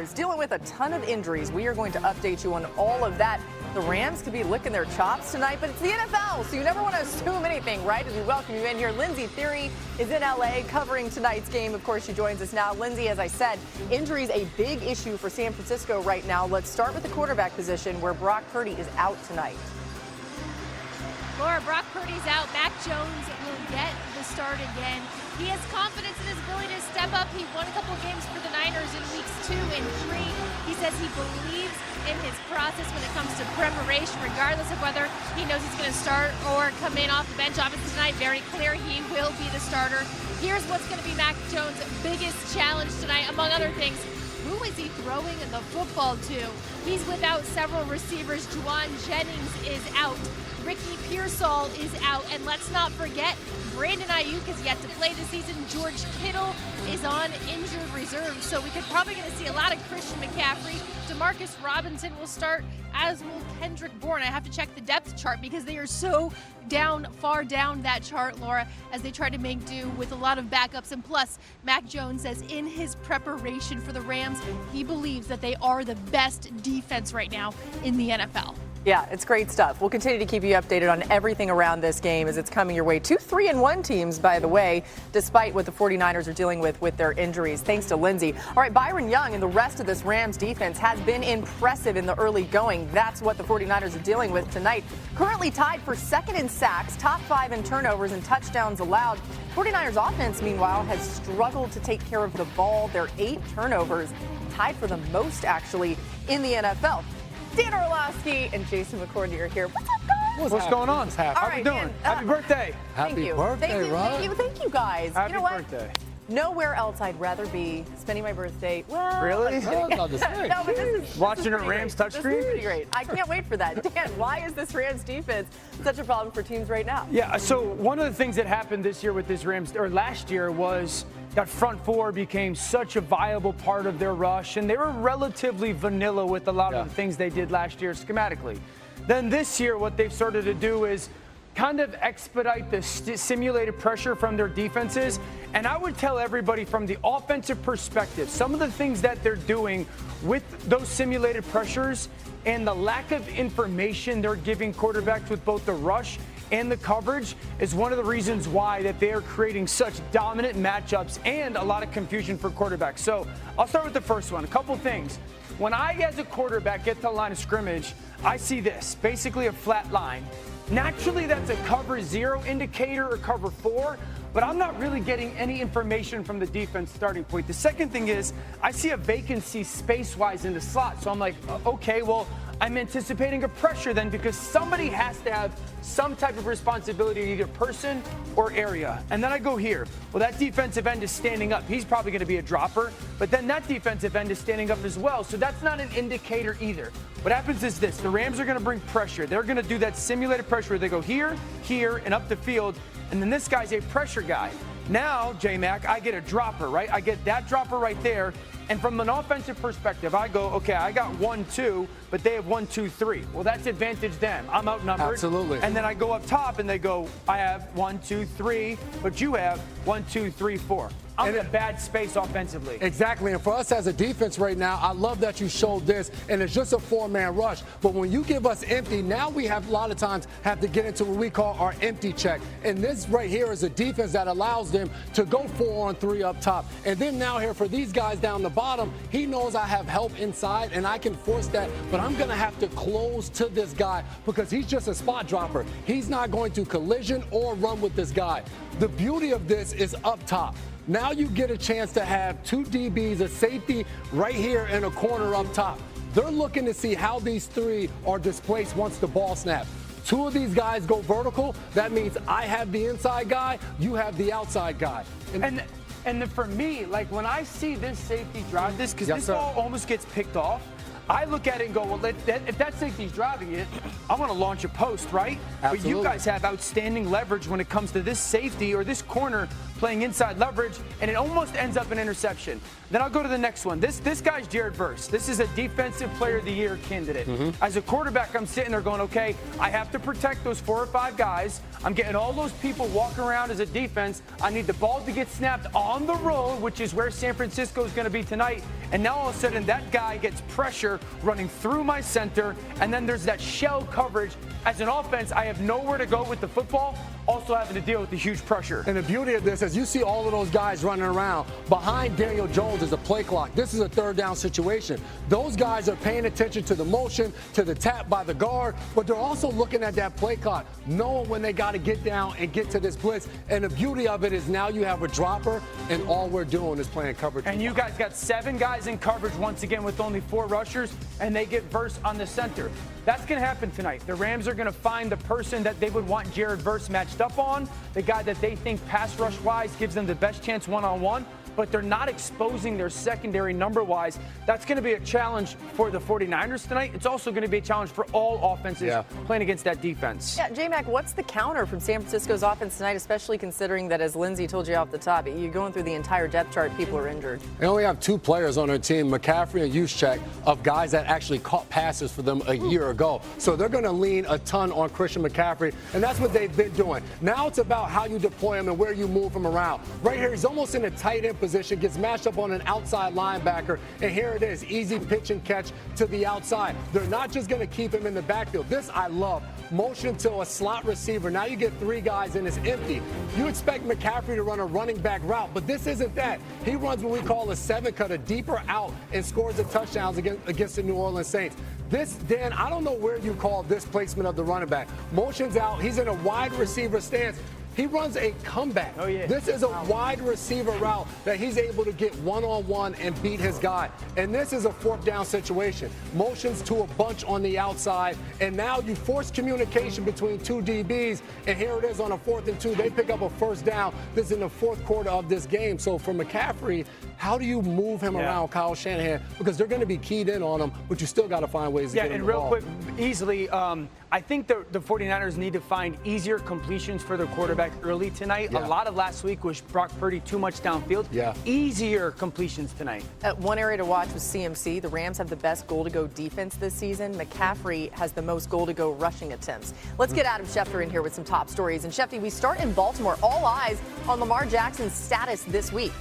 49ers dealing with a ton of injuries. We are going to update you on all of that. The Rams could be licking their chops tonight, but it's the NFL, so you never want to assume anything, right? As we welcome you in here, Lindsay Theory is in L.A. covering tonight's game. Of course, she joins us now. Lindsay, as I said, injuries a big issue for San Francisco right now. Let's start with the quarterback position, where Brock Purdy is out tonight. Laura, Brock Purdy's out. Mac Jones will get the start again. He has confidence in his ability to step up. He won a couple of games for the Niners in weeks 2 and 3. He says he believes in his process when it comes to preparation, regardless of whether he knows he's going to start or come in off the bench. Obviously tonight, very clear he will be the starter. Here's what's going to be Mac Jones' biggest challenge tonight, among other things. Who is he throwing the football to? He's without several receivers. Juwan Jennings is out. Ricky Pearsall is out. And let's not forget, Brandon Ayuk is yet to play this season. George Kittle is on injured reserve. So we could probably going to see a lot of Christian McCaffrey. Demarcus Robinson will start, as will Kendrick Bourne. I have to check the depth chart because they are so far down that chart, Laura, as they try to make do with a lot of backups. And plus, Mac Jones says in his preparation for the Rams, he believes that they are the best defense right now in the NFL. Yeah, it's great stuff. We'll continue to keep you updated on everything around this game as it's coming your way. 2 3-1 teams, by the way, despite what the 49ers are dealing with their injuries. Thanks to Lindsay. All right, Byron Young and the rest of this Rams defense has been impressive in the early going. That's what the 49ers are dealing with tonight. Currently tied for second in sacks, top 5 in turnovers and touchdowns allowed. 49ers offense, meanwhile, has struggled to take care of the ball. Their 8 turnovers, tied for the most, actually, in the NFL. Dan Orlovsky and Jason McCourty are here. What's up, guys? What's going on? How are you doing? Dan, Happy birthday. Happy birthday, Ron. Thank you, guys. Happy you know what? birthday. Nowhere else I'd rather be spending my birthday. Well, really? No, but this is watching a Rams touchscreen? This is pretty great. I can't wait for that. Dan, why is this Rams defense such a problem for teams right now? Yeah, so one of the things that happened this year with this Rams, or last year, was that front four became such a viable part of their rush, and they were relatively vanilla with a lot of the things they did last year schematically. Then this year, what they've started to do is kind of expedite the simulated pressure from their defenses. And I would tell everybody from the offensive perspective, some of the things that they're doing with those simulated pressures and the lack of information they're giving quarterbacks with both the rush and the coverage is one of the reasons why that they are creating such dominant matchups and a lot of confusion for quarterbacks. So I'll start with the first one. A couple things. When I, as a quarterback, get to the line of scrimmage, I see this, basically a flat line. Naturally, that's a cover 0 indicator or cover 4, but I'm not really getting any information from the defense starting point. The second thing is I see a vacancy space-wise in the slot. So I'm like, okay, well, I'm anticipating a pressure then because somebody has to have some type of responsibility in either person or area. And then I go here. Well, that defensive end is standing up. He's probably going to be a dropper, but then that defensive end is standing up as well. So that's not an indicator either. What happens is this. The Rams are going to bring pressure. They're going to do that simulated pressure where they go here, here, and up the field. And then this guy's a pressure guy. Now, J-Mac, I get a dropper, right? I get that dropper right there. And from an offensive perspective, I go, okay, I got 1, 2, but they have 1, 2, 3. Well, that's advantage them. I'm outnumbered. Absolutely. And then I go up top and they go, I have 1, 2, 3, but you have 1, 2, 3, 4. I'm in a bad space offensively. Exactly. And for us as a defense right now, I love that you showed this, and it's just a 4-man rush. But when you give us empty, now we have a lot of times have to get into what we call our empty check. And this right here is a defense that allows them to go 4-on-3 up top. And then now here for these guys down the bottom, he knows I have help inside, and I can force that. But I'm going to have to close to this guy because he's just a spot dropper. He's not going to collision or run with this guy. The beauty of this is up top. Now you get a chance to have 2 DBs, a safety right here and a corner up top. They're looking to see how these 3 are displaced once the ball snaps. 2 of these guys go vertical. That means I have the inside guy, you have the outside guy. And then for me, like when I see this safety drive this, because this ball almost gets picked off, I look at it and go, well, if that safety's driving it, I want to launch a post, right? Absolutely. But you guys have outstanding leverage when it comes to this safety or this corner playing inside leverage, and it almost ends up an interception. Then I'll go to the next one. This guy's Jared Verse. This is a Defensive Player of the Year candidate. As a quarterback, I'm sitting there going, okay, I have to protect those 4 or 5 guys. I'm getting all those people walking around as a defense. I need the ball to get snapped on the road, which is where San Francisco is going to be tonight. And now all of a sudden that guy gets pressure running through my center, and then there's that shell coverage. As an offense, I have nowhere to go with the football, also having to deal with the huge pressure. And the beauty of this is you see all of those guys running around. Behind Daniel Jones is a play clock. This is a third down situation. Those guys are paying attention to the motion, to the tap by the guard, but they're also looking at that play clock, knowing when they got to get down and get to this blitz. And the beauty of it is now you have a dropper, and all we're doing is playing coverage. And you guys got 7 guys in coverage once again with only 4 rushers, and they get Verse on the center. That's going to happen tonight. The Rams are going to find the person that they would want Jared Verse matched up on, the guy that they think pass rush-wise gives them the best chance one-on-one, but they're not exposing their secondary number-wise. That's going to be a challenge for the 49ers tonight. It's also going to be a challenge for all offenses playing against that defense. Yeah, J-Mac, what's the counter from San Francisco's offense tonight, especially considering that, as Lindsay told you off the top, you're going through the entire depth chart, people are injured. They only have 2 players on their team, McCaffrey and Juszczyk, of guys that actually caught passes for them a year ago. So they're going to lean a ton on Christian McCaffrey, and that's what they've been doing. Now it's about how you deploy him and where you move him around. Right here, he's almost in a tight end position, gets matched up on an outside linebacker, and here it is, easy pitch and catch to the outside. They're not just going to keep him in the backfield. This I love. Motion to a slot receiver. Now you get 3 guys and it's empty. You expect McCaffrey to run a running back route, but this isn't that. He runs what we call a 7-cut, a deeper out, and scores the touchdowns against the New Orleans Saints. This, Dan, I don't know where you call this placement of the running back. Motion's out. He's in a wide receiver stance. He runs a comeback. Oh, yeah. This is a wide receiver route that he's able to get one-on-one and beat his guy. And this is a 4th down situation. Motions to a bunch on the outside, and now you force communication between 2 DBs, and here it is on a 4th and 2. They pick up a 1st down. This is in the 4th quarter of this game. So for McCaffrey, how do you move him around Kyle Shanahan? Because they're going to be keyed in on him, but you still got to find ways to get him the ball. Yeah, and real quick, easily, I think the 49ers need to find easier completions for their quarterback early tonight. A lot of last week was Brock Purdy too much downfield. Easier completions tonight. One area to watch was CMC. The Rams have the best goal-to-go defense this season. McCaffrey has the most goal-to-go rushing attempts. Let's get Adam Schefter in here with some top stories. And Shefty, we start in Baltimore. All eyes on Lamar Jackson's status this week.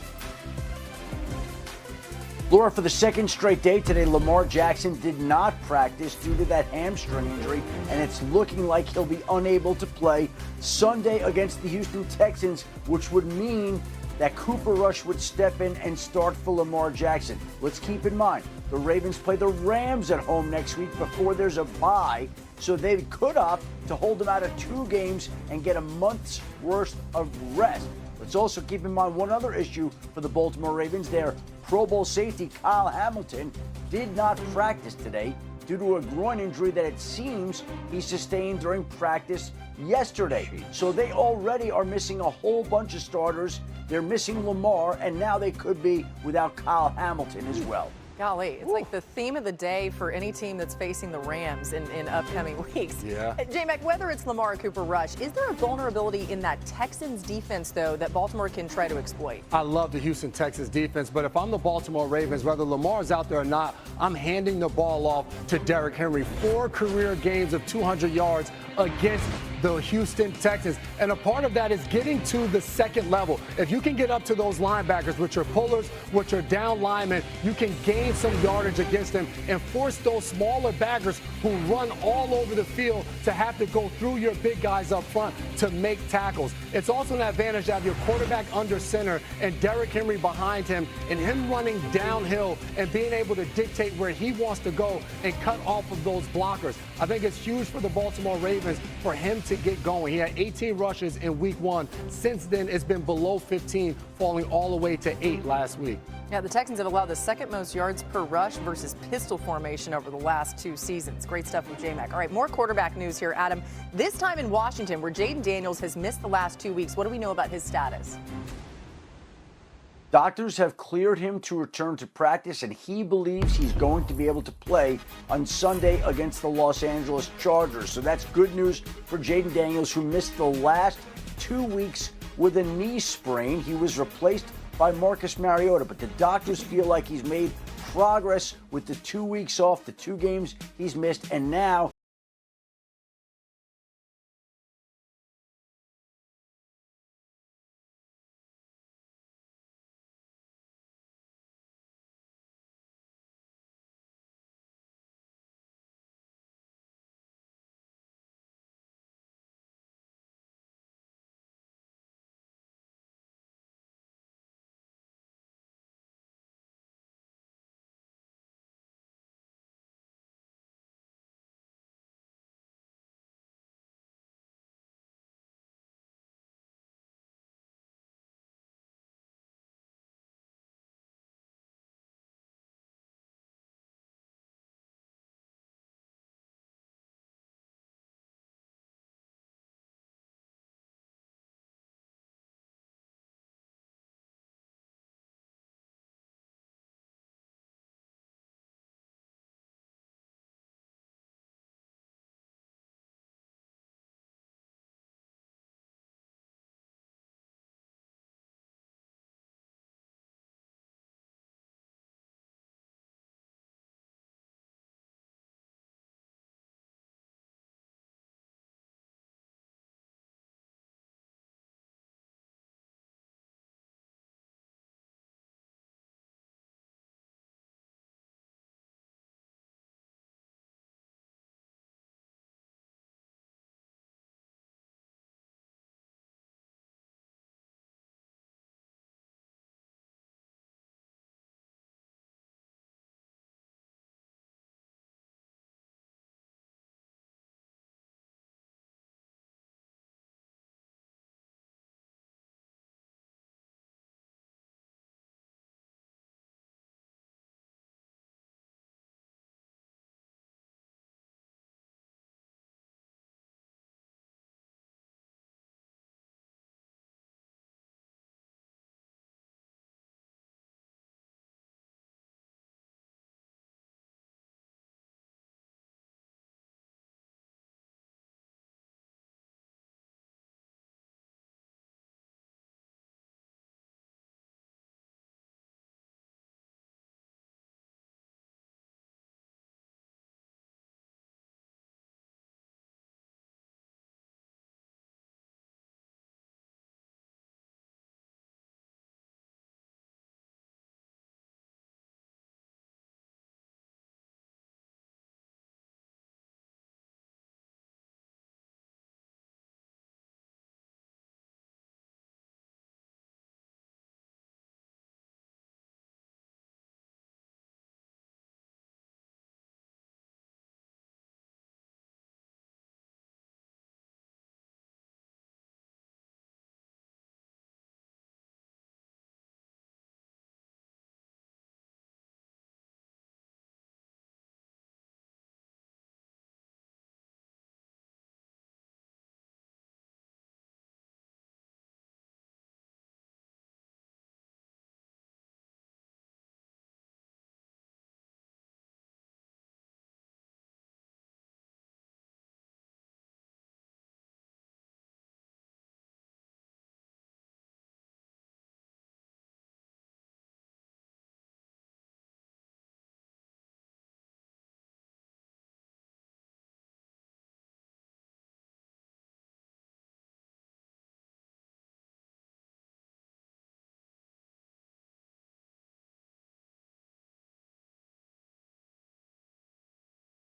Laura, for the 2nd straight day today, Lamar Jackson did not practice due to that hamstring injury, and it's looking like he'll be unable to play Sunday against the Houston Texans, which would mean that Cooper Rush would step in and start for Lamar Jackson. Let's keep in mind, the Ravens play the Rams at home next week before there's a bye, so they could opt to hold him out of 2 games and get a month's worth of rest. Let's also keep in mind one other issue for the Baltimore Ravens. Their Pro Bowl safety Kyle Hamilton did not practice today due to a groin injury that it seems he sustained during practice yesterday. So they already are missing a whole bunch of starters. They're missing Lamar, and now they could be without Kyle Hamilton as well. Golly, it's like the theme of the day for any team that's facing the Rams in upcoming weeks. J-Mac, whether it's Lamar or Cooper Rush, is there a vulnerability in that Texans defense, though, that Baltimore can try to exploit? I love the Houston Texans defense, but if I'm the Baltimore Ravens, whether Lamar's out there or not, I'm handing the ball off to Derrick Henry. 4 career games of 200 yards against the Houston Texans. And a part of that is getting to the 2nd level. If you can get up to those linebackers, which are pullers, which are down linemen, you can gain some yardage against them and force those smaller backers who run all over the field to have to go through your big guys up front to make tackles. It's also an advantage to have your quarterback under center and Derrick Henry behind him, and him running downhill and being able to dictate where he wants to go and cut off of those blockers. I think it's huge for the Baltimore Ravens for him to get going. He had 18 rushes in week 1. Since then, it's been below 15, falling all the way to 8 last week. Yeah, the Texans have allowed the 2nd most yards per rush versus pistol formation over the last 2 seasons. Great stuff from J-Mac. All right, more quarterback news here, Adam. This time in Washington, where Jayden Daniels has missed the last 2 weeks. What do we know about his status? Doctors have cleared him to return to practice, and he believes he's going to be able to play on Sunday against the Los Angeles Chargers. So that's good news for Jayden Daniels, who missed the last 2 weeks with a knee sprain. He was replaced by Marcus Mariota, but the doctors feel like he's made progress with the 2 weeks off, the 2 games he's missed, and now